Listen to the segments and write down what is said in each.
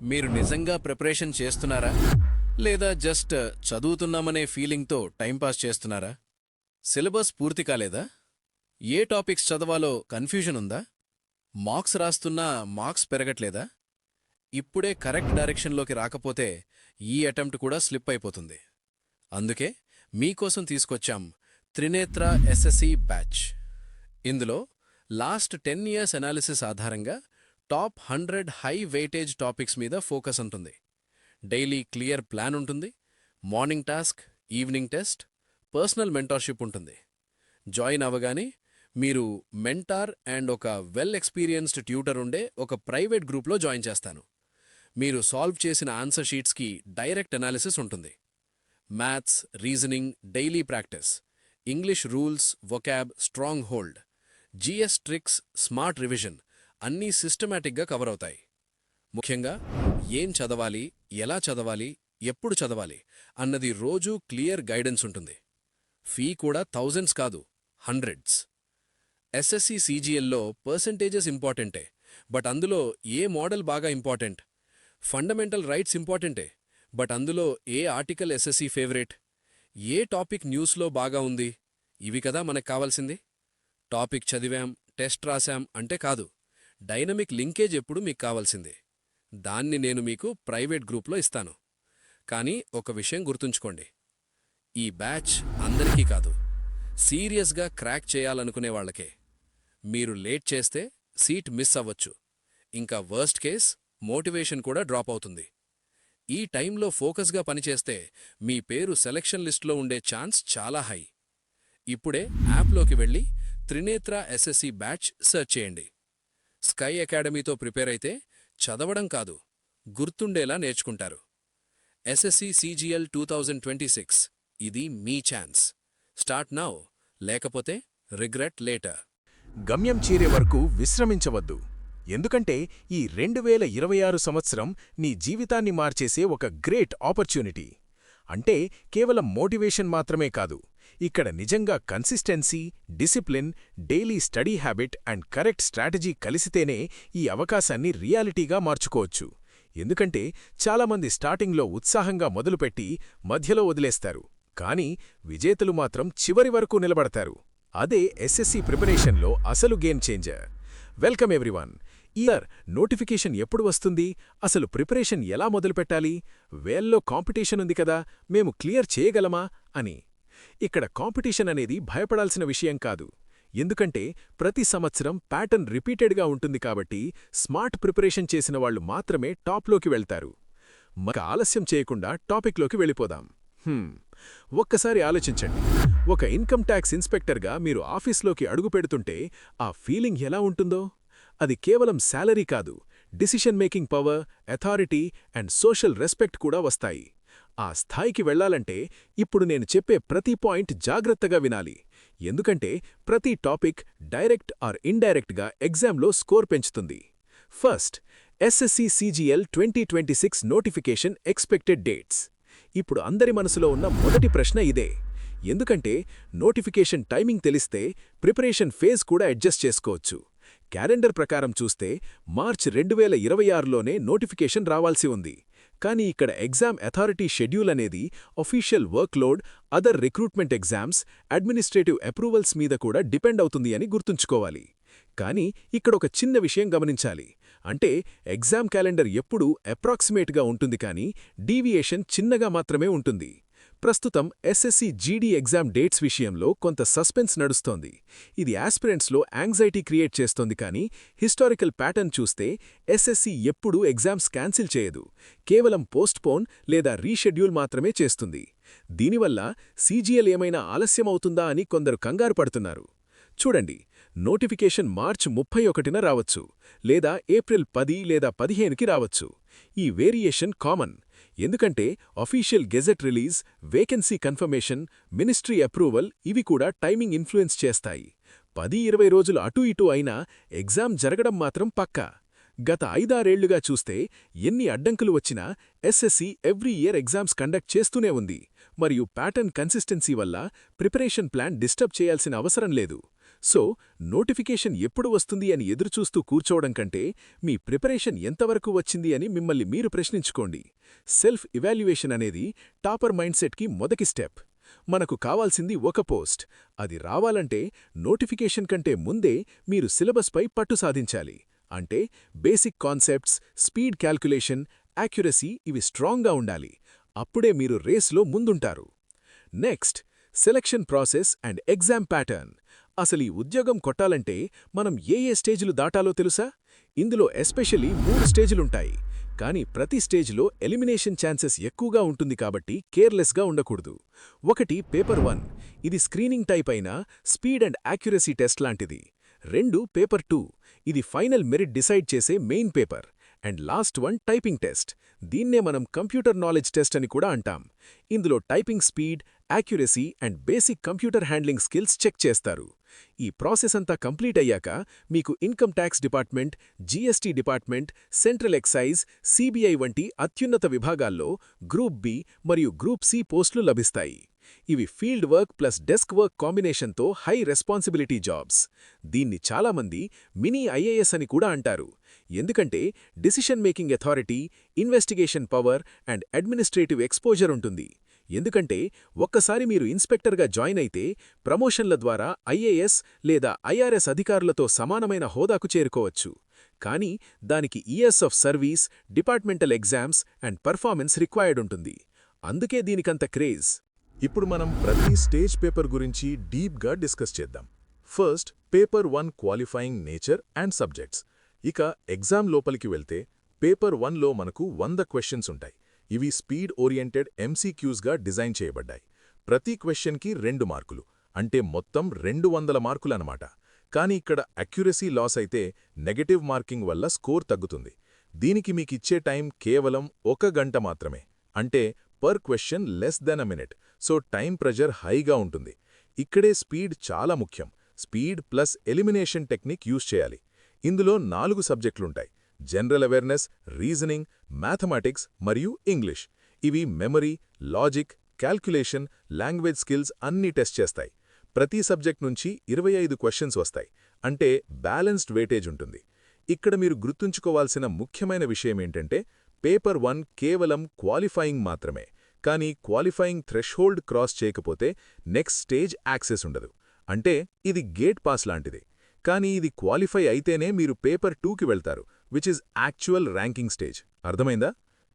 మీరు నిజంగా ప్రిపరేషన్ చేస్తున్నారా? లేదా జస్ట్ చదువుతున్నామనే ఫీలింగ్తో టైంపాస్ చేస్తున్నారా? సిలబస్ పూర్తి కాలేదా? ఏ టాపిక్స్ చదవాలో కన్ఫ్యూజన్ ఉందా? మార్క్స్ రాస్తున్నా మార్క్స్ పెరగట్లేదా? ఇప్పుడే కరెక్ట్ డైరెక్షన్లోకి రాకపోతే ఈ అటెంప్ట్ కూడా స్లిప్ అయిపోతుంది. అందుకే మీకోసం తీసుకొచ్చాం త్రినేత్ర ఎస్ఎస్సి బ్యాచ్. ఇందులో లాస్ట్ 10 ఇయర్స్ అనాలిసిస్ ఆధారంగా టాప్ 100 హై వెయిటేజ్ టాపిక్స్ మీద ఫోకస్ ఉంటుంది. డైలీ క్లియర్ ప్లాన్ ఉంటుంది. Morning task, evening test, personal mentorship ఉంటుంది. జాయిన్ అవ్వగానే మీరు మెంటార్ అండ్ ఒక వెల్ ఎక్స్పీరియన్స్డ్ ట్యూటర్ ఉండే ఒక ప్రైవేట్ గ్రూప్లో జాయిన్ చేస్తాను. మీరు సాల్వ్ చేసిన ఆన్సర్ షీట్స్కి డైరెక్ట్ అనాలిసిస్ ఉంటుంది. Maths, reasoning, daily practice, English rules, vocab, strong hold, GS tricks, smart revision అన్నీ సిస్టమాటిక్గా కవర్ అవుతాయి. ముఖ్యంగా ఏం చదవాలి, ఎలా చదవాలి, ఎప్పుడు చదవాలి అన్నది రోజూ క్లియర్ గైడెన్స్ ఉంటుంది. ఫీ కూడా థౌజండ్స్ కాదు, హండ్రెడ్స్. ఎస్ఎస్సి సీజీఎల్లో పర్సంటేజెస్ ఇంపార్టెంటే, బట్ అందులో ఏ మోడల్ బాగా ఇంపార్టెంట్? ఫండమెంటల్ రైట్స్ ఇంపార్టెంటే, బట్ అందులో ఏ ఆర్టికల్ ఎస్ఎస్సి ఫేవరెట్? ఏ టాపిక్ న్యూస్లో బాగా ఉంది? ఇవి కదా మనకు కావాల్సింది. టాపిక్ చదివాం, టెస్ట్ రాశాం అంటే కాదు. డైనమిక్ లింకేజ్ ఎప్పుడు మీకు కావాల్సిందే. దాన్ని నేను మీకు ప్రైవేట్ గ్రూప్లో ఇస్తాను. కానీ ఒక విషయం గుర్తుంచుకోండి, ఈ బ్యాచ్ అందరికీ కాదు, సీరియస్గా క్రాక్ చేయాలనుకునే వాళ్ళకే. మీరు లేట్ చేస్తే సీట్ మిస్ అవ్వచ్చు. ఇంకా వర్స్ట్ కేస్ మోటివేషన్ కూడా డ్రాప్ అవుతుంది. ఈ టైంలో ఫోకస్గా పనిచేస్తే మీ పేరు సెలక్షన్ లిస్టులో ఉండే ఛాన్స్ చాలా హై. ఇప్పుడే యాప్లోకి వెళ్ళి త్రినేత్ర ఎస్ఎస్సి బ్యాచ్ సెర్చ్ చేయండి. స్కై అకాడమీతో ప్రిపేర్ అయితే చదవడం కాదు, గుర్తుండేలా నేర్చుకుంటారు. ఎస్ఎస్సి సీజీఎల్ 2026 ఇది మీ ఛాన్స్. స్టార్ట్ నౌ, లేకపోతే రిగ్రెట్ లేటర్. గమ్యం చేరే వరకు విశ్రమించవద్దు. ఎందుకంటే ఈ 2026 సంవత్సరం నీ జీవితాన్ని మార్చేసే ఒక గ్రేట్ ఆపర్చ్యూనిటీ. అంటే కేవలం మోటివేషన్ మాత్రమే కాదు, ఇక్కడ నిజంగా consistency, discipline, daily study habit and correct strategy కలిసితేనే ఈ అవకాశాన్ని రియాలిటీగా మార్చుకోవచ్చు. ఎందుకంటే చాలామంది స్టార్టింగ్లో ఉత్సాహంగా మొదలుపెట్టి మధ్యలో వదిలేస్తారు, కానీ విజేతలు మాత్రం చివరి వరకు నిలబడతారు. అదే ఎస్ఎస్సి ప్రిపరేషన్లో అసలు game changer. Welcome everyone. Year notification ఎప్పుడు వస్తుంది? అసలు ప్రిపరేషన్ ఎలా మొదలుపెట్టాలి? వేల్లో కాంపిటీషన్ ఉంది కదా, మేము క్లియర్ చేయగలమా అని. ఇక్కడ కాంపిటీషన్ అనేది భయపడాల్సిన విషయం కాదు. ఎందుకంటే ప్రతి సంవత్సరం ప్యాటర్న్ రిపీటెడ్గా ఉంటుంది కాబట్టి స్మార్ట్ ప్రిపరేషన్ చేసిన వాళ్లు మాత్రమే టాప్లోకి వెళ్తారు. మక ఆలస్యం చేయకుండా టాపిక్లోకి వెళ్ళిపోదాం. ఒక్కసారి ఆలోచించండి, ఒక ఇన్కమ్ ట్యాక్స్ ఇన్స్పెక్టర్గా మీరు ఆఫీస్లోకి అడుగుపెడుతుంటే ఆ ఫీలింగ్ ఎలా ఉంటుందో. అది కేవలం శాలరీ కాదు, decision making power, authority and social respect కూడా వస్తాయి. ఆ స్థాయికి వెళ్లాలంటే ఇప్పుడు నేను చెప్పే ప్రతి పాయింట్ జాగ్రత్తగా వినాలి. ఎందుకంటే ప్రతి టాపిక్ డైరెక్ట్ ఆర్ ఇండైరెక్ట్గా ఎగ్జామ్లో స్కోర్ పెంచుతుంది. First, SSC CGL 2026 notification expected dates. ఇప్పుడు అందరి మనసులో ఉన్న మొదటి ప్రశ్న ఇదే. ఎందుకంటే నోటిఫికేషన్ టైమింగ్ తెలిస్తే ప్రిపరేషన్ ఫేజ్ కూడా అడ్జస్ట్ చేసుకోవచ్చు. క్యాలెండర్ ప్రకారం చూస్తే మార్చ్ 2026లోనే నోటిఫికేషన్ రావాల్సి ఉంది. కానీ ఇక్కడ ఎగ్జామ్ అథారిటీ షెడ్యూల్ అనేది official workload, other recruitment exams, administrative approvals మీద కూడా డిపెండ్ అవుతుంది అని గుర్తుంచుకోవాలి. కానీ ఇక్కడొక చిన్న విషయం గమనించాలి. అంటే ఎగ్జామ్ క్యాలెండర్ ఎప్పుడూ అప్రాక్సిమేట్గా ఉంటుంది, కానీ డీవియేషన్ చిన్నగా మాత్రమే ఉంటుంది. ప్రస్తుతం ఎస్ఎస్సి జీడీ ఎగ్జామ్ డేట్స్ విషయంలో కొంత సస్పెన్స్ నడుస్తోంది. ఇది ఆస్పిరెంట్స్లో యాంగ్జైటీ క్రియేట్ చేస్తోంది, కానీ హిస్టారికల్ ప్యాటర్న్ చూస్తే ఎస్ఎస్సి ఎప్పుడూ ఎగ్జామ్స్ క్యాన్సిల్ చేయదు, కేవలం పోస్ట్పోన్ లేదా రీషెడ్యూల్ మాత్రమే చేస్తుంది. దీనివల్ల సీజీఎల్ ఏమైనా ఆలస్యమవుతుందా అని కొందరు కంగారు పడుతున్నారు. చూడండి, నోటిఫికేషన్ మార్చ్ 31న రావచ్చు, లేదా ఏప్రిల్ 10 లేదా 15కి రావచ్చు. ఈ వేరియేషన్ కామన్. ఎందుకంటే official gazette release, vacancy confirmation, ministry approval ఇవి కూడా టైమింగ్ ఇన్ఫ్లుయెన్స్ చేస్తాయి. 10-20 రోజులు అటూ ఇటూ అయినా ఎగ్జామ్ జరగడం మాత్రం పక్కా. గత 5-6 ఏళ్లుగా చూస్తే ఎన్ని అడ్డంకులు వచ్చినా SSC every year exams conduct చేస్తూనే ఉంది. మరియు ప్యాటర్న్ కన్సిస్టెన్సీ వల్ల ప్రిపరేషన్ ప్లాన్ డిస్టర్బ్ చేయాల్సిన అవసరం లేదు. సో నోటిఫికేషన్ ఎప్పుడు వస్తుంది అని ఎదురుచూస్తూ కూర్చోవడం కంటే మీ ప్రిపరేషన్ ఎంతవరకు వచ్చింది అని మిమ్మల్ని మీరు ప్రశ్నించుకోండి. సెల్ఫ్ ఇవాల్యుయేషన్ అనేది టాపర్ మైండ్సెట్కి మొదటి స్టెప్. మనకు కావాల్సింది ఒక పోస్ట్. అది రావాలంటే నోటిఫికేషన్ కంటే ముందే మీరు సిలబస్పై పట్టు సాధించాలి. అంటే basic concepts, speed calculation, accuracy ఇవి స్ట్రాంగ్గా ఉండాలి. అప్పుడే మీరు రేస్లో ముందుంటారు. Next, selection process and exam pattern. అసలీ ఉద్యోగం కొట్టాలంటే మనం ఏ స్టేజ్లు దాటాలో తెలుసా? ఇందులో ఎస్పెషల్లీ 3 స్టేజ్లుంటాయి. కానీ ప్రతి స్టేజ్లో ఎలిమినేషన్ ఛాన్సెస్ ఎక్కువగా ఉంటుంది కాబట్టి కేర్లెస్గా ఉండకూడదు. ఒకటి పేపర్ 1. ఇది స్క్రీనింగ్ టైప్ అయిన స్పీడ్ అండ్ యాక్యురసీ టెస్ట్ లాంటిది. 2 పేపర్ 2. ఇది ఫైనల్ మెరిట్ డిసైడ్ చేసే main paper. And last one typing test. దీన్నే మనం కంప్యూటర్ నాలెడ్జ్ టెస్ట్ అని కూడా అంటాం. ఇందులో typing speed, accuracy and basic computer handling skills check చేస్తారు. ఈ ప్రాసెస్ అంతా కంప్లీట్ అయ్యాక మీకు income tax department, GST department, central excise, CBI వంటి అత్యున్నత విభాగాల్లో గ్రూప్ బి మరియు గ్రూప్ సి పోస్టులు లభిస్తాయి. ఇవి field work plus desk work కాంబినేషన్తో హై రెస్పాన్సిబిలిటీ జాబ్స్. దీన్ని చాలామంది మినీ ఐఏఎస్ అని కూడా అంటారు. ఎందుకంటే decision making authority, investigation power and administrative exposure ఉంటుంది. ఎందుకంటే ఒక్కసారి మీరు ఇన్స్పెక్టర్గా జాయిన్ అయితే ప్రమోషన్ల ద్వారా ఐఏఎస్ లేదా ఐఆర్ఎస్ అధికారులతో సమానమైన హోదాకు చేరుకోవచ్చు. కానీ దానికి years of service, departmental exams and performance required ఉంటుంది. అందుకే దీనికంత క్రేజ్. ఇప్పుడు మనం ప్రతి స్టేజ్ పేపర్ గురించి డీప్గా డిస్కస్ చేద్దాం. First, paper 1 qualifying nature and subjects. ఇక ఎగ్జామ్ లోపలికి వెళ్తే పేపర్ 1లో మనకు 100 క్వశ్చన్స్ ఉంటాయి. ఇవి స్పీడ్ ఓరియంటెడ్ ఎంసీక్యూస్గా డిజైన్ చేయబడ్డాయి. ప్రతి క్వశ్చన్కి 2 మార్కులు, అంటే మొత్తం 200 మార్కులన్నమాట. కానీ ఇక్కడ అక్యురసీ లాస్ అయితే నెగటివ్ మార్కింగ్ వల్ల స్కోర్ తగ్గుతుంది. దీనికి మీకిచ్చే టైం కేవలం 1 గంట మాత్రమే. అంటే per question less than a minute. So time pressure హైగా ఉంటుంది. ఇక్కడే స్పీడ్ చాలా ముఖ్యం. Speed plus elimination technique use చేయాలి. ఇందులో 4 సబ్జెక్టులుంటాయి: జనరల్ అవేర్నెస్, రీజనింగ్, మ్యాథమెటిక్స్ మరియు ఇంగ్లీష్. ఇవి memory, logic, calculation, language skills అన్నీ టెస్ట్ చేస్తాయి. ప్రతి సబ్జెక్ట్ నుంచి 25 క్వశ్చన్స్ వస్తాయి. అంటే బ్యాలెన్స్డ్ వెయిటేజ్ ఉంటుంది. ఇక్కడ మీరు గుర్తుంచుకోవాల్సిన ముఖ్యమైన విషయమేంటంటే పేపర్ 1 కేవలం క్వాలిఫైయింగ్ మాత్రమే. కానీ క్వాలిఫైయింగ్ థ్రెష్హోల్డ్ క్రాస్ చేయకపోతే నెక్స్ట్ స్టేజ్ యాక్సెస్ ఉండదు. అంటే ఇది గేట్ పాస్ లాంటిది. కానీ ఇది క్వాలిఫై అయితేనే మీరు పేపర్ 2కి వెళ్తారు, which is actual ranking stage. అర్థమైందా?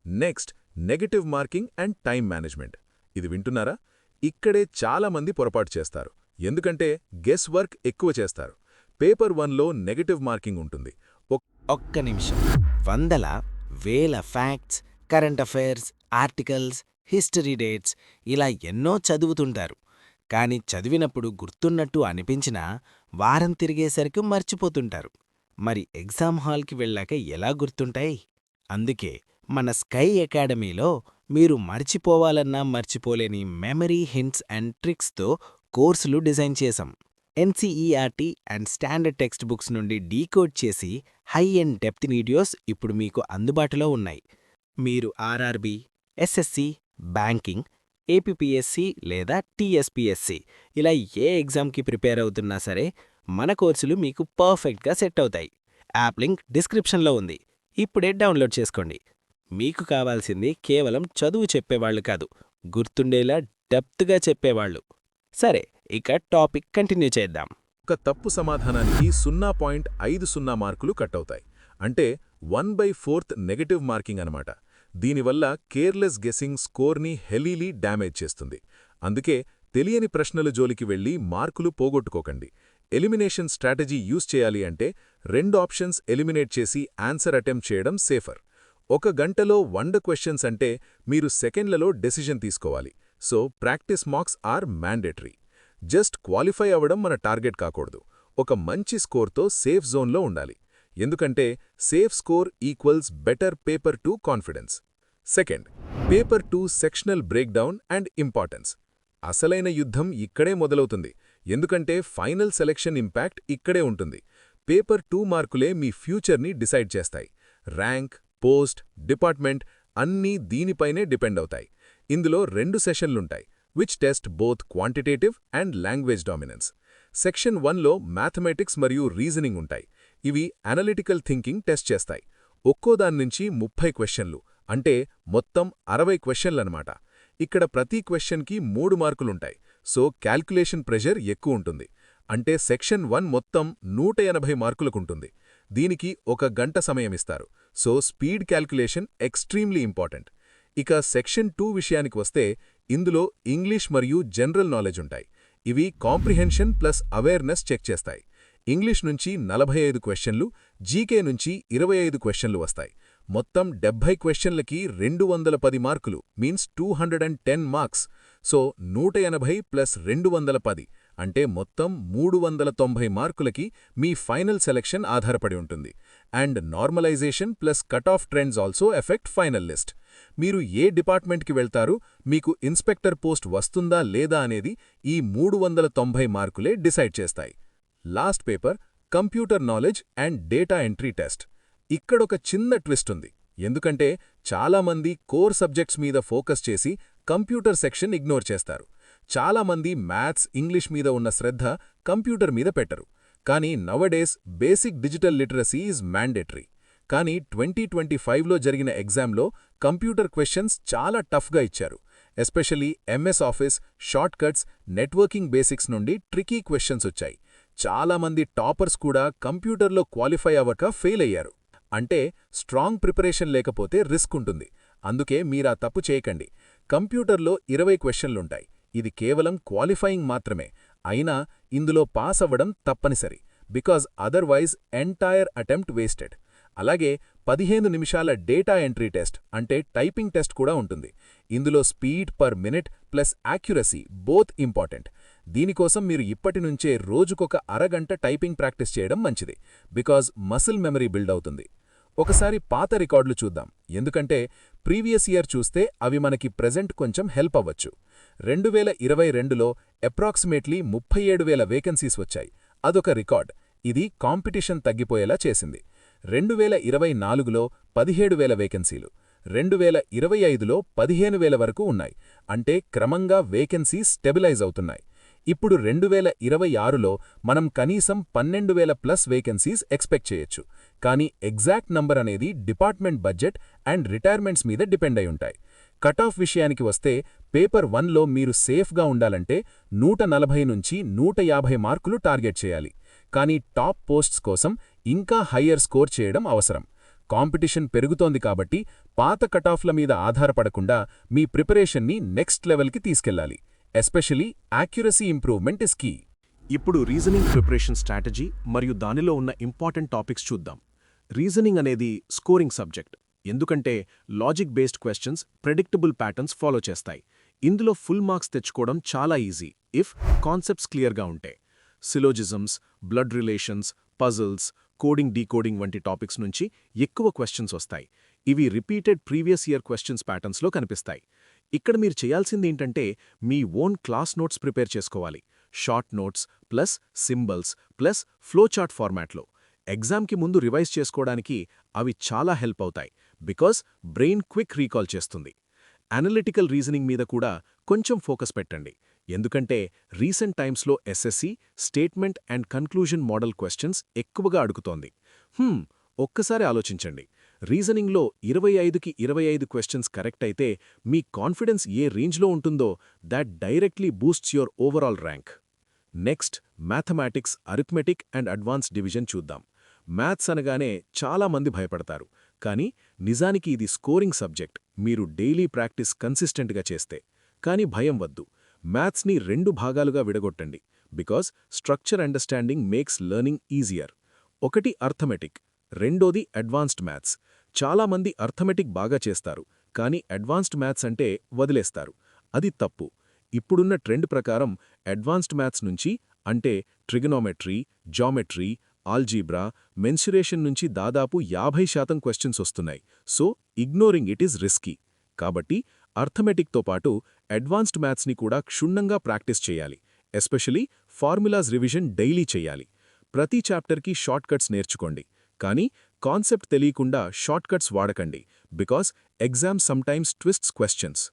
Next, negative marking and time management. ఇది వింటున్నారా? ఇక్కడే చాలామంది పొరపాటు చేస్తారు. ఎందుకంటే గెస్ వర్క్ ఎక్కువ చేస్తారు. పేపర్ 1లో నెగటివ్ మార్కింగ్ ఉంటుంది. ఒక్క నిమిషం. వందల వేల facts, current affairs, articles, history dates ఇలా ఎన్నో చదువుతుంటారు. కాని చదివినప్పుడు గుర్తున్నట్టు అనిపించినా వారం తిరిగేసరికి మర్చిపోతుంటారు. మరి ఎగ్జామ్ హాల్కి వెళ్ళాక ఎలా గుర్తుంటాయి? అందుకే మన స్కై అకాడమీలో మీరు మర్చిపోవాలన్నా మర్చిపోలేని మెమరీ హింట్స్ అండ్ ట్రిక్స్తో కోర్సులు డిజైన్ చేశాం. NCERT and standard text books నుండి డీకోడ్ చేసి హై అండ్ డెప్త్ వీడియోస్ ఇప్పుడు మీకు అందుబాటులో ఉన్నాయి. మీరు ఆర్ఆర్బీ, ఎస్ఎస్సి, బ్యాంకింగ్, ఏపీపీఎస్సి లేదా టీఎస్పీఎస్సి ఇలా ఏ ఎగ్జామ్కి ప్రిపేర్ అవుతున్నా సరే మన కోర్సులు మీకు పర్ఫెక్ట్గా సెట్ అవుతాయి. యాప్ లింక్ డిస్క్రిప్షన్లో ఉంది. ఇప్పుడే డౌన్లోడ్ చేసుకోండి. మీకు కావాల్సింది కేవలం చదువు చెప్పేవాళ్లు కాదు, గుర్తుండేలా డెప్త్గా చెప్పేవాళ్లు. సరే, ఇక టాపిక్ కంటిన్యూ చేద్దాం. ఒక తప్పు సమాధానానికి 0.50 మార్కులు కట్ అవుతాయి. అంటే 1/4 నెగటివ్ మార్కింగ్ అనమాట. దీనివల్ల కేర్లెస్ గెస్సింగ్ స్కోర్ని హెవీలీ డ్యామేజ్ చేస్తుంది. అందుకే తెలియని ప్రశ్నల జోలికి వెళ్లి మార్కులు పోగొట్టుకోకండి. ఎలిమినేషన్ స్ట్రాటజీ యూజ్ చేయాలి అంటే 2 ఆప్షన్స్ ఎలిమినేట్ చేసి ఆన్సర్ అటెంప్ట్ చేయడం సేఫర్. 1 గంటలో 100 క్వశ్చన్స్ అంటే మీరు సెకండ్లలో డెసిషన్ తీసుకోవాలి. So practice marks are mandatory. Just qualify అవ్వడం మన టార్గెట్ కాకూడదు. ఒక మంచి స్కోర్తో సేఫ్ జోన్లో ఉండాలి. ఎందుకంటే safe score equals better paper 2 confidence. Second, paper 2 sectional breakdown and importance. అసలైన యుద్ధం ఇక్కడే మొదలవుతుంది. ఎందుకంటే ఫైనల్ సెలెక్షన్ ఇంపాక్ట్ ఇక్కడే ఉంటుంది. పేపర్ 2 మార్కులే మీ ఫ్యూచర్ని డిసైడ్ చేస్తాయి. ర్యాంక్, పోస్ట్, డిపార్ట్మెంట్ అన్నీ దీనిపైనే డిపెండ్ అవుతాయి. ఇందులో 2 సెషన్లుంటాయి, which test both quantitative and language dominance. Section 1లో మ్యాథమెటిక్స్ మరియు రీజనింగ్ ఉంటాయి. ఇవి అనలిటికల్ థింకింగ్ టెస్ట్ చేస్తాయి. ఒక్కో దాన్నించి 30 క్వెషన్లు, అంటే మొత్తం 60 క్వెషన్లన్నమాట. ఇక్కడ ప్రతి క్వెషన్కి 3 మార్కులుంటాయి, సో క్యాల్కులేషన్ ప్రెషర్ ఎక్కువుంటుంది. అంటే సెక్షన్ 1 మొత్తం 180 మార్కులకుంటుంది. దీనికి 1 గంట సమయమిస్తారు, so speed calculation extremely important. ఇక సెక్షన్ 2 విషయానికి వస్తే ఇందులో ఇంగ్లీష్ మరియు జనరల్ నాలెడ్జ్ ఉంటాయి. ఇవి కాంప్రిహెన్షన్ ప్లస్ అవేర్నెస్ చెక్ చేస్తాయి. ఇంగ్లీష్ నుంచి 45 క్వెషన్లు, జీకే నుంచి 25 క్వెషన్లు వస్తాయి. మొత్తం 70 క్వెషన్లకి 210 మార్కులు, మీన్స్ 210 మార్క్స్. సో 180 ప్లస్ 210 అంటే మొత్తం 390 మార్కులకి మీ ఫైనల్ సెలెక్షన్ ఆధారపడి ఉంటుంది. And normalisation plus cut off trends also effect final list. మీరు ఏ డిపార్ట్మెంట్కి వెళ్తారు, మీకు ఇన్స్పెక్టర్ పోస్ట్ వస్తుందా లేదా అనేది ఈ 390 మార్కులే డిసైడ్ చేస్తాయి. Last paper computer knowledge and data entry test. ఇక్కడొక చిన్న ట్విస్ట్ ఉంది. ఎందుకంటే చాలామంది కోర్ సబ్జెక్ట్స్ మీద ఫోకస్ చేసి కంప్యూటర్ సెక్షన్ ఇగ్నోర్ చేస్తారు. చాలామంది మ్యాథ్స్, ఇంగ్లీష్ మీద ఉన్న శ్రద్ధ కంప్యూటర్ మీద పెట్టరు. కానీ nowadays basic digital literacy is mandatory. కానీ 2025లో జరిగిన ఎగ్జామ్లో కంప్యూటర్ క్వెషన్స్ చాలా టఫ్గా ఇచ్చారు. Especially MS office, short cuts, networking basics నుండి ట్రికీ క్వెషన్స్ వచ్చాయి. చాలామంది టాపర్స్ కూడా కంప్యూటర్లో క్వాలిఫై అవ్వక ఫెయిల్ అయ్యారు. అంటే స్ట్రాంగ్ ప్రిపరేషన్ లేకపోతే రిస్క్ ఉంటుంది. అందుకే మీరా తప్పు చేయకండి. కంప్యూటర్లో 20 క్వెషన్లుంటాయి. ఇది కేవలం క్వాలిఫైయింగ్ మాత్రమే. అయినా ఇందులో పాస్ అవ్వడం తప్పనిసరి, because otherwise entire attempt wasted. అలాగే 15 నిమిషాల డేటా ఎంట్రీ టెస్ట్, అంటే టైపింగ్ టెస్ట్ కూడా ఉంటుంది. ఇందులో speed per minute plus accuracy both important. దీనికోసం మీరు ఇప్పటి నుంచే రోజుకొక అరగంట టైపింగ్ ప్రాక్టీస్ చేయడం మంచిది, బికాజ్ మసిల్ మెమరీ బిల్డ్ అవుతుంది. ఒకసారి పాత రికార్డులు చూద్దాం, ఎందుకంటే ప్రీవియస్ ఇయర్ చూస్తే అవి మనకి ప్రెజెంట్ కొంచెం హెల్ప్ అవ్వచ్చు. 2022లో అప్రాక్సిమేట్లీ 37,000 వేకెన్సీస్ వచ్చాయి. అదొక రికార్డ్. ఇది కాంపిటీషన్ తగ్గిపోయేలా చేసింది. 2024లో 17,000 వేకెన్సీలు, 2025లో 15,000 వరకు ఉన్నాయి. అంటే క్రమంగా వేకెన్సీస్ స్టెబిలైజ్ అవుతున్నాయి. ఇప్పుడు 2026లో మనం కనీసం 12,000 ప్లస్ వేకెన్సీస్ ఎక్స్పెక్ట్ చేయొచ్చు. కానీ ఎగ్జాక్ట్ నంబర్ అనేది డిపార్ట్మెంట్ బడ్జెట్ అండ్ రిటైర్మెంట్స్ మీద డిపెండ్ అయి ఉంటాయి. కట్ ఆఫ్ విషయానికి వస్తే పేపర్ 1లో మీరు సేఫ్గా ఉండాలంటే 140 నుంచి 150 మార్కులు టార్గెట్ చేయాలి. కానీ టాప్ పోస్ట్స్ కోసం ఇంకా హయ్యర్ స్కోర్ చేయడం అవసరం. కాంపిటీషన్ పెరుగుతోంది కాబట్టి పాత కటాఫ్ల మీద ఆధారపడకుండా మీ ప్రిపరేషన్ని నెక్స్ట్ లెవెల్కి తీసుకెళ్లాలి. Especially accuracy improvement is key. ఇప్పుడు రీజనింగ్ ప్రిపరేషన్ స్ట్రాటజీ మరియు దానిలో ఉన్న ఇంపార్టెంట్ టాపిక్స్ చూద్దాం. రీజనింగ్ అనేది స్కోరింగ్ సబ్జెక్ట్. ఎందుకంటే logic based questions predictable patterns follow చేస్తాయి. ఇందులో ఫుల్ మార్క్స్ తెచ్చుకోవడం చాలా ఈజీ ఇఫ్ కాన్సెప్ట్స్ క్లియర్గా ఉంటే. Syllogisms, blood relations, puzzles, coding decoding వంటి టాపిక్స్ నుంచి ఎక్కువ క్వశ్చన్స్ వస్తాయి. ఇవి రిపీటెడ్ ప్రీవియస్ ఇయర్ క్వశ్చన్స్ ప్యాటర్న్స్లో కనిపిస్తాయి. ఇక్కడ మీరు చేయాల్సిందేంటంటే మీ ఓన్ క్లాస్ నోట్స్ ప్రిపేర్ చేసుకోవాలి. Short notes plus symbols plus flowchart ఫార్మాట్లో. ఎగ్జామ్కి ముందు రివైజ్ చేసుకోవడానికి అవి చాలా హెల్ప్ అవుతాయి, బికాజ్ బ్రెయిన్ క్విక్ రీకాల్ చేస్తుంది. అనలిటికల్ రీజనింగ్ మీద కూడా కొంచెం ఫోకస్ పెట్టండి. ఎందుకంటే రీసెంట్ టైమ్స్లో SSC statement and conclusion model questions ఎక్కువగా అడుగుతోంది. ఒక్కసారి ఆలోచించండి. రీజనింగ్లో 25కి 25 క్వశ్చన్స్ కరెక్ట్ అయితే మీ కాన్ఫిడెన్స్ ఏ రేంజ్లో ఉంటుందో that directly boosts your overall rank. Next mathematics, arithmetic and advance division చూద్దాం. మ్యాథ్స్ అనగానే చాలామంది భయపడతారు, కానీ నిజానికి ఇది స్కోరింగ్ సబ్జెక్ట్ మీరు డైలీ ప్రాక్టీస్ కన్సిస్టెంట్గా చేస్తే. కానీ భయం వద్దు. మ్యాథ్స్ని 2 భాగాలుగా విడగొట్టండి, because structure understanding makes learning easier. ఒకటి అర్థమెటిక్, రెండోది అడ్వాన్స్డ్ మ్యాథ్స్. చాలామంది అర్థమెటిక్ బాగా చేస్తారు, కానీ అడ్వాన్స్డ్ మ్యాథ్స్ అంటే వదిలేస్తారు. అది తప్పు. ఇప్పుడున్న ట్రెండ్ ప్రకారం అడ్వాన్స్డ్ మ్యాథ్స్ నుంచి, అంటే ట్రిగనోమెట్రీ, జామెట్రీ, ఆల్జీబ్రా, మెన్సురేషన్ నుంచి దాదాపు 50% క్వశ్చన్స్ వస్తున్నాయి. So ignoring it is risky. కాబట్టి అర్థమెటిక్తో పాటు అడ్వాన్స్డ్ మ్యాథ్స్ని కూడా క్షుణ్ణంగా ప్రాక్టీస్ చేయాలి. ఎస్పెషలీ ఫార్ములాస్ రివిజన్ డైలీ చెయ్యాలి. ప్రతి చాప్టర్కి షార్ట్ కట్స్ నేర్చుకోండి, కానీ కాన్సెప్ట్ తెలియకుండా షార్ట్ కట్స్ వాడకండి, because exam sometimes twists questions.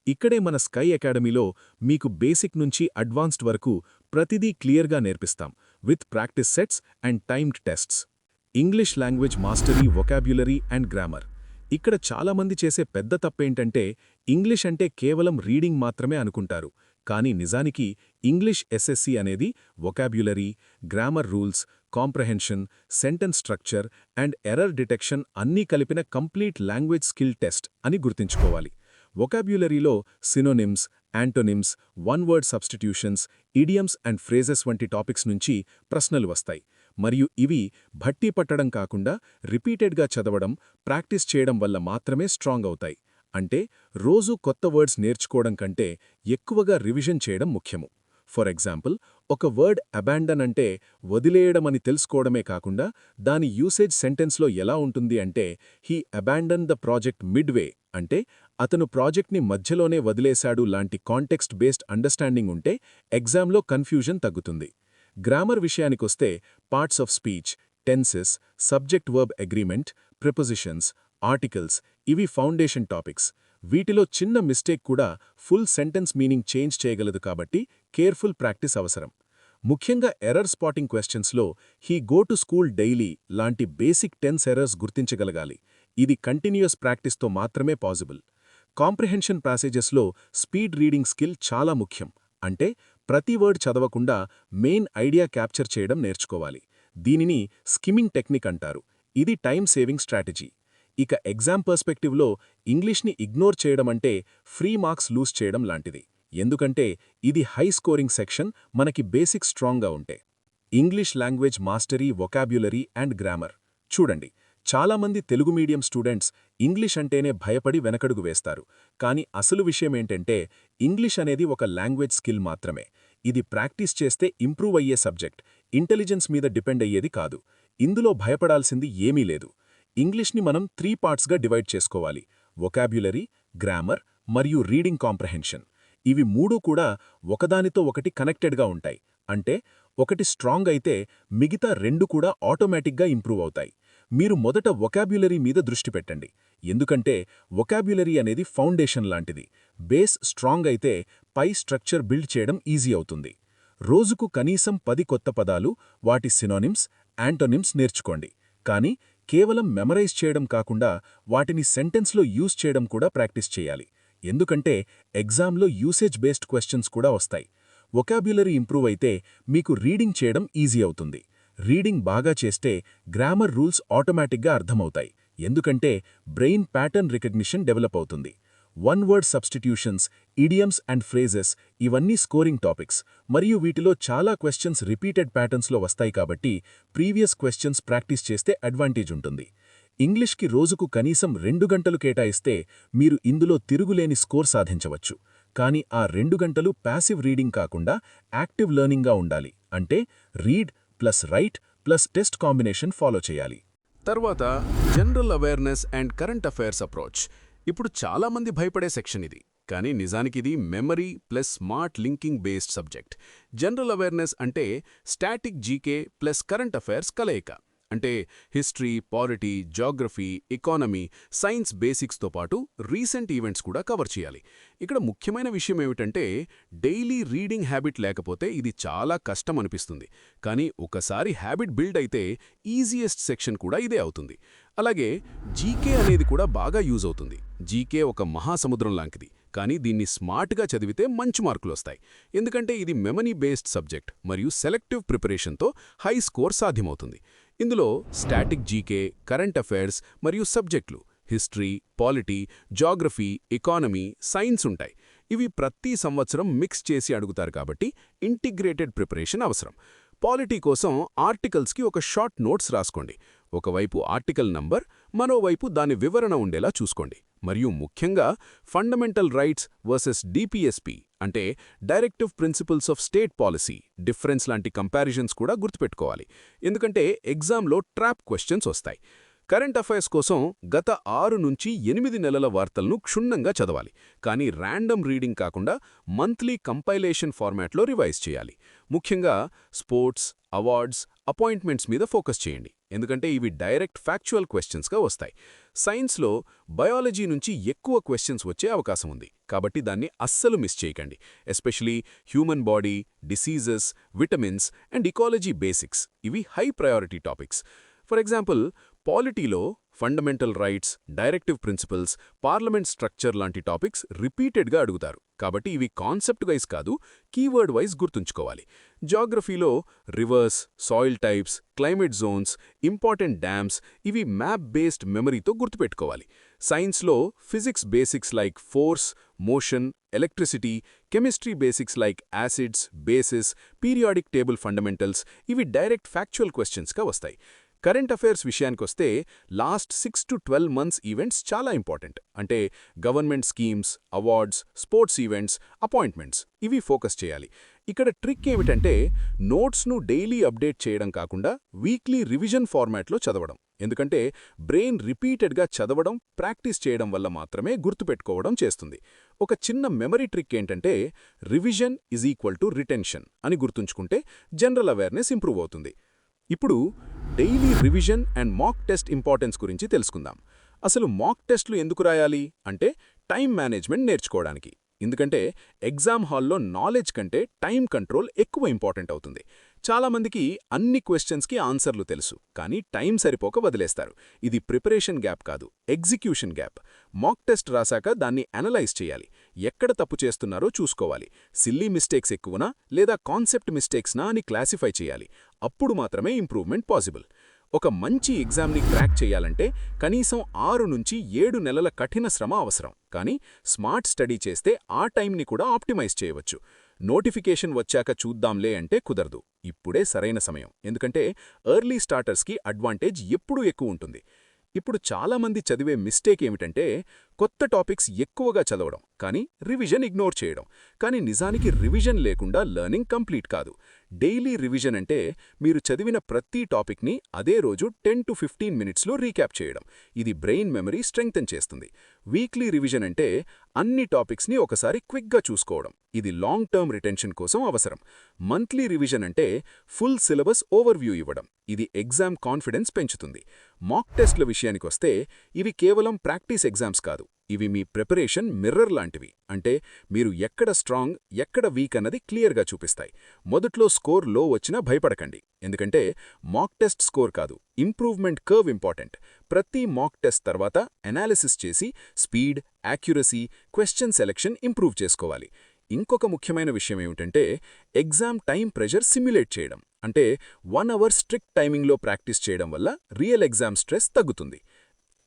ఇక్కడే మన స్కై అకాడమీలో మీకు బేసిక్ నుంచి అడ్వాన్స్డ్ వరకు ప్రతిదీ క్లియర్గా నేర్పిస్తాం with practice sets and timed tests. English language mastery, vocabulary and grammar. ఇక్కడ చాలామంది చేసే పెద్ద తప్పేంటంటే ఇంగ్లీష్ అంటే కేవలం రీడింగ్ మాత్రమే అనుకుంటారు. కానీ నిజానికి ఇంగ్లీష్ ఎస్ఎస్సి అనేది vocabulary, grammar rules, comprehension, sentence structure and error detection అన్నీ కలిపిన కంప్లీట్ లాంగ్వేజ్ స్కిల్ టెస్ట్ అని గుర్తుంచుకోవాలి. వొకాబ్యులరీలో synonyms, antonyms, one word substitutions, idioms and phrases వంటి టాపిక్స్ నుంచి ప్రశ్నలు వస్తాయి. మరియు ఇవి భట్టి పట్టడం కాకుండా రిపీటెడ్గా చదవడం, ప్రాక్టీస్ చేయడం వల్ల మాత్రమే స్ట్రాంగ్ అవుతాయి. అంటే రోజూ కొత్త వర్డ్స్ నేర్చుకోవడం కంటే ఎక్కువగా రివిజన్ చేయడం ముఖ్యము. ఫర్ ఎగ్జాంపుల్, ఒక వర్డ్ అబాండన్ అంటే వదిలేయడం అని తెలుసుకోవడమే కాకుండా దాని యూసేజ్ సెంటెన్స్లో ఎలా ఉంటుంది అంటే he abandon the project midway అంటే అతను ప్రాజెక్ట్ని మధ్యలోనే వదిలేశాడు లాంటి కాంటెక్స్ట్ బేస్డ్ అండర్స్టాండింగ్ ఉంటే ఎగ్జామ్లో కన్ఫ్యూజన్ తగ్గుతుంది. గ్రామర్ విషయానికొస్తే parts of speech, tenses, subject verb agreement, prepositions, articles ఇవి ఫౌండేషన్ టాపిక్స్. వీటిలో చిన్న మిస్టేక్ కూడా ఫుల్ సెంటెన్స్ మీనింగ్ చేంజ్ చేయగలదు కాబట్టి కేర్ఫుల్ ప్రాక్టీస్ అవసరం. ముఖ్యంగా ఎర్రర్ స్పాటింగ్ క్వశ్చన్స్లో he go to school daily లాంటి బేసిక్ టెన్స్ ఎర్రర్స్ గుర్తించగలగాలి. ఇది కంటిన్యూయస్ ప్రాక్టీస్తో మాత్రమే పాసిబుల్. కాంప్రిహెన్షన్ ప్యాసేజెస్లో స్పీడ్ రీడింగ్ స్కిల్ చాలా ముఖ్యం. అంటే ప్రతి వర్డ్ చదవకుండా మెయిన్ ఐడియా క్యాప్చర్ చేయడం నేర్చుకోవాలి. దీనిని స్కిమ్మింగ్ టెక్నిక్ అంటారు. ఇది టైమ్ సేవింగ్ స్ట్రాటజీ. ఇక ఎగ్జామ్ పర్స్పెక్టివ్లో ఇంగ్లీష్ని ఇగ్నోర్ చేయడం అంటే ఫ్రీ మార్క్స్ లూజ్ చేయడం లాంటిది. ఎందుకంటే ఇది హై స్కోరింగ్ సెక్షన్ మనకి బేసిక్ స్ట్రాంగ్గా ఉంటే. English language mastery, vocabulary and grammar. చూడండి, చాలామంది తెలుగు మీడియం స్టూడెంట్స్ ఇంగ్లీష్ అంటేనే భయపడి వెనకడుగు వేస్తారు. కానీ అసలు విషయమేంటంటే ఇంగ్లీష్ అనేది ఒక లాంగ్వేజ్ స్కిల్ మాత్రమే. ఇది ప్రాక్టీస్ చేస్తే ఇంప్రూవ్ అయ్యే సబ్జెక్ట్, ఇంటెలిజెన్స్ మీద డిపెండ్ అయ్యేది కాదు. ఇందులో భయపడాల్సింది ఏమీ లేదు. ఇంగ్లీష్ని మనం 3 పార్ట్స్గా డివైడ్ చేసుకోవాలి: వొకాబ్యులరీ, గ్రామర్ మరియు రీడింగ్ కాంప్రహెన్షన్. ఇవి మూడూ కూడా ఒకదానితో ఒకటి కనెక్టెడ్గా ఉంటాయి. అంటే ఒకటి స్ట్రాంగ్ అయితే మిగతా 2 కూడా ఆటోమేటిక్గా ఇంప్రూవ్ అవుతాయి. మీరు మొదట వొకాబ్యులరీ మీద దృష్టి పెట్టండి. ఎందుకంటే వొకాబ్యులరీ అనేది ఫౌండేషన్ లాంటిది. బేస్ స్ట్రాంగ్ అయితే పై స్ట్రక్చర్ బిల్డ్ చేయడం ఈజీ అవుతుంది. రోజుకు కనీసం 10 కొత్త పదాలు, వాటి సినోనిమ్స్, యాంటోనిమ్స్ నేర్చుకోండి. కానీ కేవలం మెమరైజ్ చేయడం కాకుండా వాటిని సెంటెన్స్లో యూజ్ చేయడం కూడా ప్రాక్టీస్ చేయాలి. ఎందుకంటే ఎగ్జామ్లో యూసేజ్ బేస్డ్ క్వశ్చన్స్ కూడా వస్తాయి. వొకాబ్యులరీ ఇంప్రూవ్ అయితే మీకు రీడింగ్ చేయడం ఈజీ అవుతుంది. రీడింగ్ బాగా చేస్తే గ్రామర్ రూల్స్ ఆటోమేటిక్గా అర్థమవుతాయి. ఎందుకంటే బ్రెయిన్ ప్యాటర్న్ రికగ్నిషన్ డెవలప్ అవుతుంది. One word substitutions, idioms and phrases ఇవన్నీ స్కోరింగ్ టాపిక్స్. మరియు వీటిలో చాలా క్వశ్చన్స్ రిపీటెడ్ ప్యాటర్న్స్లో వస్తాయి కాబట్టి ప్రీవియస్ క్వశ్చన్స్ ప్రాక్టీస్ చేస్తే అడ్వాంటేజ్ ఉంటుంది. ఇంగ్లీష్కి రోజుకు కనీసం 2 గంటలు కేటాయిస్తే మీరు ఇందులో తిరుగులేని స్కోర్ సాధించవచ్చు. కానీ ఆ 2 గంటలు ప్యాసివ్ రీడింగ్ కాకుండా యాక్టివ్ లెర్నింగ్గా ఉండాలి. అంటే read plus write plus test combination follow చేయాలి. తర్వాత general awareness and current affairs approach. ఇప్పుడు చాలామంది భయపడే సెక్షన్ ఇది. కానీ నిజానికి ఇది memory plus smart linking based subject. General awareness అంటే static GK plus current affairs కలయిక. అంటే history, polity, geography, economy, science బేసిక్స్తో పాటు రీసెంట్ ఈవెంట్స్ కూడా కవర్ చేయాలి. ఇక్కడ ముఖ్యమైన విషయం ఏమిటంటే డైలీ రీడింగ్ హ్యాబిట్ లేకపోతే ఇది చాలా కష్టం అనిపిస్తుంది. కానీ ఒకసారి హ్యాబిట్ బిల్డ్ అయితే ఈజియెస్ట్ సెక్షన్ కూడా ఇదే అవుతుంది. అలాగే జీకే అనేది కూడా బాగా యూజ్ అవుతుంది. జీకే ఒక మహాసముద్రం లాంటిది. కానీ దీన్ని స్మార్ట్గా చదివితే మంచి మార్కులు వస్తాయి. ఎందుకంటే ఇది మెమరీ బేస్డ్ సబ్జెక్ట్ మరియు సెలెక్టివ్ ప్రిపరేషన్తో హై స్కోర్ సాధ్యమవుతుంది. ఇందులో స్టాటిక్ జీకే, కరెంట్ అఫైర్స్ మరియు సబ్జెక్టులు history, polity, geography, economy, science ఉంటాయి. ఇవి ప్రతి సంవత్సరం మిక్స్ చేసి అడుగుతారు కాబట్టి ఇంటిగ్రేటెడ్ ప్రిపరేషన్ అవసరం. పాలిటీ కోసం ఆర్టికల్స్కి ఒక షార్ట్ నోట్స్ రాసుకోండి. ఒకవైపు ఆర్టికల్ నంబర్, మరోవైపు దాని వివరణ ఉండేలా చూసుకోండి. మరియు ముఖ్యంగా ఫండమెంటల్ రైట్స్ వర్సెస్ డిపిఎస్పి అంటే directive principles of state policy difference లాంటి కంపారిజన్స్ కూడా గుర్తుపెట్టుకోవాలి. ఎందుకంటే ఎగ్జామ్లో ట్రాప్ క్వశ్చన్స్ వస్తాయి. కరెంట్ అఫైర్స్ కోసం గత 6 నుంచి 8 నెలల వార్తలను క్షుణ్ణంగా చదవాలి, కానీ ర్యాండమ్ రీడింగ్ కాకుండా మంత్లీ కంపైలేషన్ ఫార్మాట్లో రివైజ్ చేయాలి. ముఖ్యంగా స్పోర్ట్స్, అవార్డ్స్, అపాయింట్మెంట్స్ మీద ఫోకస్ చేయండి, ఎందుకంటే ఇవి డైరెక్ట్ ఫ్యాక్చువల్ క్వశ్చన్స్గా వస్తాయి. సైన్స్లో బయాలజీ నుంచి ఎక్కువ క్వశ్చన్స్ వచ్చే అవకాశం ఉంది, కాబట్టి దాన్ని అస్సలు మిస్ చేయకండి. Especially human body, diseases, vitamins and ecology basics ఇవి high priority topics. For example, పాలిటీలో fundamental rights, directive principles, parliament structure లాంటి టాపిక్స్ రిపీటెడ్గా అడుగుతారు, కాబట్టి ఇవి కాన్సెప్ట్ వైజ్ కాదు, కీవర్డ్ వైజ్ గుర్తుంచుకోవాలి. జాగ్రఫీలో rivers, soil types, climate zones, important dams ఇవి మ్యాప్ బేస్డ్ మెమరీతో గుర్తుపెట్టుకోవాలి. సైన్స్లో physics basics like force, motion, electricity, chemistry basics like acids, bases, periodic table fundamentals ఇవి డైరెక్ట్ ఫ్యాక్చువల్ క్వశ్చన్స్గా వస్తాయి. కరెంట్ అఫైర్స్ విషయానికొస్తే లాస్ట్ 6 to 12 మంత్స్ ఈవెంట్స్ చాలా important. అంటే government schemes, awards, sports events, appointments ఇవి ఫోకస్ చేయాలి. ఇక్కడ ట్రిక్ ఏమిటంటే నోట్స్ను డైలీ అప్డేట్ చేయడం కాకుండా వీక్లీ రివిజన్ ఫార్మాట్లో చదవడం. ఎందుకంటే బ్రెయిన్ రిపీటెడ్గా చదవడం, ప్రాక్టీస్ చేయడం వల్ల మాత్రమే గుర్తుపెట్టుకోవడం చేస్తుంది. ఒక చిన్న మెమరీ ట్రిక్ ఏంటంటే revision is equal to retention అని గుర్తుంచుకుంటే జనరల్ అవేర్నెస్ ఇంప్రూవ్ అవుతుంది. ఇప్పుడు daily revision and mock test importance గురించి తెలుసుకుందాం. అసలు మాక్ టెస్ట్లు ఎందుకు రాయాలి అంటే టైం మేనేజ్మెంట్ నేర్చుకోవడానికి. ఎందుకంటే ఎగ్జామ్ హాల్లో నాలెడ్జ్ కంటే టైం కంట్రోల్ ఎక్కువ ఇంపార్టెంట్ అవుతుంది. చాలామందికి అన్ని క్వశ్చన్స్కి ఆన్సర్లు తెలుసు, కానీ టైం సరిపోక వదిలేస్తారు. ఇది ప్రిపరేషన్ గ్యాప్ కాదు, ఎగ్జిక్యూషన్ గ్యాప్. మాక్ టెస్ట్ రాశాక దాన్ని అనలైజ్ చేయాలి, ఎక్కడ తప్పు చేస్తున్నారో చూసుకోవాలి. సిల్లీ మిస్టేక్స్ ఎక్కువనా లేదా కాన్సెప్ట్ మిస్టేక్స్నా అని క్లాసిఫై చేయాలి. అప్పుడు మాత్రమే ఇంప్రూవ్మెంట్ పాసిబుల్. ఒక మంచి ఎగ్జామ్ని క్రాక్ చేయాలంటే కనీసం 6 నుంచి 7 నెలల కఠిన శ్రమ అవసరం, కానీ స్మార్ట్ స్టడీ చేస్తే ఆ టైంని కూడా ఆప్టిమైజ్ చేయవచ్చు. నోటిఫికేషన్ వచ్చాక చూద్దాంలే అంటే కుదరదు. ఇప్పుడే సరైన సమయం, ఎందుకంటే ఎర్లీ స్టార్టర్స్కి అడ్వాంటేజ్ ఎప్పుడూ ఎక్కువ ఉంటుంది. ఇప్పుడు చాలామంది చదివే మిస్టేక్ ఏమిటంటే కొత్త టాపిక్స్ ఎక్కువగా చదవడం, కానీ రివిజన్ ఇగ్నోర్ చేయడం. కానీ నిజానికి రివిజన్ లేకుండా లెర్నింగ్ కంప్లీట్ కాదు. డైలీ రివిజన్ అంటే మీరు చదివిన ప్రతి టాపిక్ని అదే రోజు 10 to 15 మినిట్స్లో రీక్యాప్ చేయడం. ఇది బ్రెయిన్ మెమరీ స్ట్రెంగ్తెన్ చేస్తుంది. వీక్లీ రివిజన్ అంటే అన్ని టాపిక్స్ని ఒకసారి క్విక్గా చూసుకోవడం. ఇది లాంగ్ టర్మ్ రిటెన్షన్ కోసం అవసరం. మంత్లీ రివిజన్ అంటే ఫుల్ సిలబస్ ఓవర్వ్యూ ఇవ్వడం. ఇది ఎగ్జామ్ కాన్ఫిడెన్స్ పెంచుతుంది. మాక్ టెస్ట్ల విషయానికొస్తే ఇవి కేవలం ప్రాక్టీస్ ఎగ్జామ్స్ కాదు, ఇవి మీ ప్రిపరేషన్ మిర్రర్ లాంటివి. అంటే మీరు ఎక్కడ స్ట్రాంగ్, ఎక్కడ వీక్ అన్నది క్లియర్గా చూపిస్తాయి. మొదట్లో స్కోర్ లో వచ్చినా భయపడకండి, ఎందుకంటే మాక్ టెస్ట్ స్కోర్ కాదు, ఇంప్రూవ్మెంట్ కర్వ్ ఇంపార్టెంట్. ప్రతి మాక్ టెస్ట్ తర్వాత అనాలిసిస్ చేసి speed, accuracy, question selection improve చేసుకోవాలి. ఇంకొక ముఖ్యమైన విషయం ఏమిటంటే ఎగ్జామ్ టైం ప్రెషర్ సిమ్యులేట్ చేయడం. అంటే 1 hour స్ట్రిక్ట్ టైమింగ్లో ప్రాక్టీస్ చేయడం వల్ల రియల్ ఎగ్జామ్ స్ట్రెస్ తగ్గుతుంది.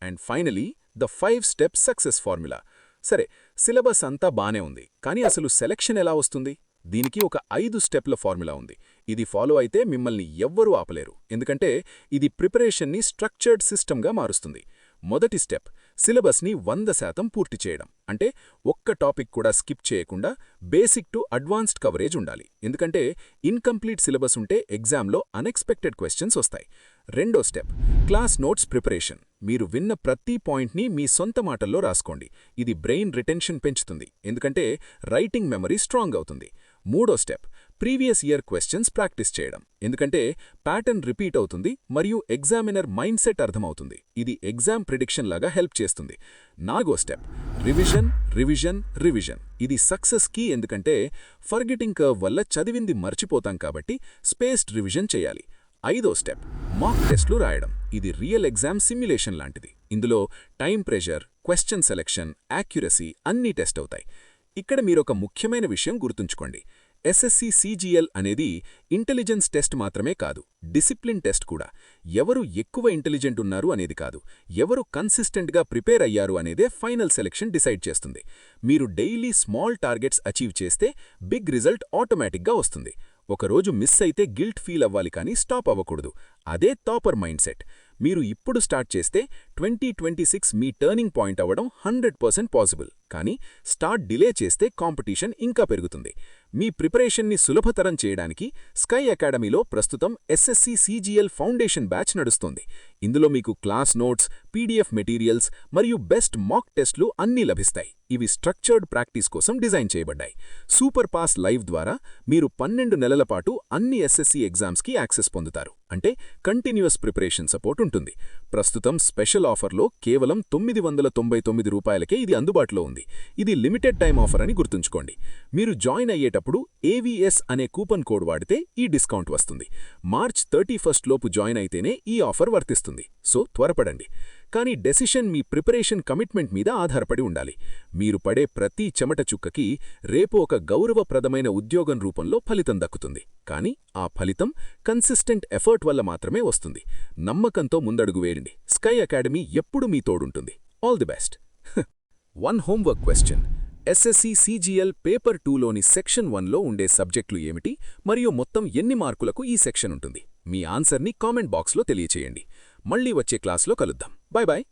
And finally the 5 step success formula. సరే, సిలబస్ అంతా బానే ఉంది, కానీ అసలు సెలెక్షన్ ఎలా వస్తుంది? దీనికి ఒక 5 స్టెప్ల ఫార్ములా ఉంది. ఇది ఫాలో అయితే మిమ్మల్ని ఎవ్వరూ ఆపలేరు, ఎందుకంటే ఇది ప్రిపరేషన్ని స్ట్రక్చర్డ్ సిస్టమ్గా మారుస్తుంది. మొదటి స్టెప్, సిలబస్ని 100% పూర్తి చేయడం. అంటే ఒక్క టాపిక్ కూడా స్కిప్ చేయకుండా బేసిక్ టు అడ్వాన్స్డ్ కవరేజ్ ఉండాలి. ఎందుకంటే ఇన్కంప్లీట్ సిలబస్ ఉంటే ఎగ్జామ్లో అన్ఎక్స్పెక్టెడ్ క్వశ్చన్స్ వస్తాయి. రెండో స్టెప్, క్లాస్ నోట్స్ ప్రిపరేషన్. మీరు విన్న ప్రతి పాయింట్ని మీ సొంత మాటల్లో రాసుకోండి. ఇది బ్రెయిన్ రిటెన్షన్ పెంచుతుంది, ఎందుకంటే రైటింగ్ మెమరీ స్ట్రాంగ్ అవుతుంది. మూడో step, previous year questions practice చేయడం. ఎందుకంటే ప్యాటర్న్ రిపీట్ అవుతుంది మరియు ఎగ్జామినర్ మైండ్ సెట్ అర్థమవుతుంది. ఇది ఎగ్జామ్ ప్రిడిక్షన్ లాగా హెల్ప్ చేస్తుంది. నాలుగో స్టెప్, రివిజన్ రివిజన్ రివిజన్. ఇది సక్సెస్ కీ, ఎందుకంటే ఫర్గెటింగ్ కర్వ్ వల్ల చదివింది మర్చిపోతాం కాబట్టి స్పేస్డ్ రివిజన్ చేయాలి. ఐదో స్టెప్, మాక్ టెస్ట్లు రాయడం. ఇది రియల్ ఎగ్జామ్ సిమ్యులేషన్ లాంటిది. ఇందులో time pressure, question selection, accuracy అన్నీ టెస్ట్ అవుతాయి. ఇక్కడ మీరొక ముఖ్యమైన విషయం గుర్తుంచుకోండి. SSC CGL అనేది ఇంటెలిజెన్స్ టెస్ట్ మాత్రమే కాదు, డిసిప్లిన్ టెస్ట్ కూడా. ఎవరు ఎక్కువ ఇంటెలిజెంట్ ఉన్నారు అనేది కాదు, ఎవరు కన్సిస్టెంట్గా ప్రిపేర్ అయ్యారు అనేదే ఫైనల్ సెలెక్షన్ డిసైడ్ చేస్తుంది. మీరు డైలీ స్మాల్ టార్గెట్స్ అచీవ్ చేస్తే బిగ్ రిజల్ట్ ఆటోమేటిక్గా వస్తుంది. ఒకరోజు మిస్ అయితే గిల్ట్ ఫీల్ అవ్వాలి, కానీ స్టాప్ అవ్వకూడదు. అదే టాపర్ మైండ్ సెట్. మీరు ఇప్పుడు స్టార్ట్ చేస్తే 2026 మీ టర్నింగ్ పాయింట్ అవ్వడం 100% పాసిబుల్. కానీ స్టార్ట్ డిలే చేస్తే కాంపిటీషన్ ఇంకా పెరుగుతుంది. మీ ప్రిపరేషన్ని సులభతరం చేయడానికి స్కై అకాడమీలో ప్రస్తుతం ఎస్ఎస్సి సిజిఎల్ ఫౌండేషన్ బ్యాచ్ నడుస్తోంది. ఇందులో మీకు క్లాస్ నోట్స్, పీడీఎఫ్ మెటీరియల్స్ మరియు బెస్ట్ మాక్ టెస్ట్లు అన్నీ లభిస్తాయి. ఇవి స్ట్రక్చర్డ్ ప్రాక్టీస్ కోసం డిజైన్ చేయబడ్డాయి. సూపర్ పాస్ లైవ్ ద్వారా మీరు 12 నెలల పాటు అన్ని ఎస్ఎస్సి ఎగ్జామ్స్కి యాక్సెస్ పొందుతారు. అంటే కంటిన్యూయస్ ప్రిపరేషన్ సపోర్ట్ ఉంటుంది. ప్రస్తుతం స్పెషల్ ఆఫర్లో కేవలం 999 రూపాయలకే ఇది అందుబాటులో ఉంది. ఇది లిమిటెడ్ టైం ఆఫర్ అని గుర్తుంచుకోండి. మీరు జాయిన్ అయ్యేటప్పుడు ఏవీఎస్ అనే కూపన్ కోడ్ వాడితే ఈ డిస్కౌంట్ వస్తుంది. మార్చ్ 31 లోపు జాయిన్ అయితేనే ఈ ఆఫర్ వర్తిస్తుంది. సో త్వరపడండి. కానీ డెసిషన్ మీ ప్రిపరేషన్ కమిట్మెంట్ మీద ఆధారపడి ఉండాలి. మీరు పడే ప్రతి చెమట చుక్కకి రేపు ఒక గౌరవప్రదమైన ఉద్యోగం రూపంలో ఫలితం దక్కుతుంది. కానీ ఆ ఫలితం కన్సిస్టెంట్ ఎఫర్ట్ వల్ల మాత్రమే వస్తుంది. నమ్మకంతో ముందడుగు వేయండి. స్కై అకాడమీ ఎప్పుడూ మీ తోడుంటుంది. All the best. 1 homework question. SSC CGL paper 2లోని సెక్షన్ 1లో ఉండే సబ్జెక్టులు ఏమిటి మరియు మొత్తం ఎన్ని మార్కులకు ఈ సెక్షన్ ఉంటుంది? మీ ఆన్సర్ని కామెంట్ బాక్స్లో తెలియచేయండి. మళ్ళీ వచ్చే క్లాస్లో కలుద్దాం. Bye bye.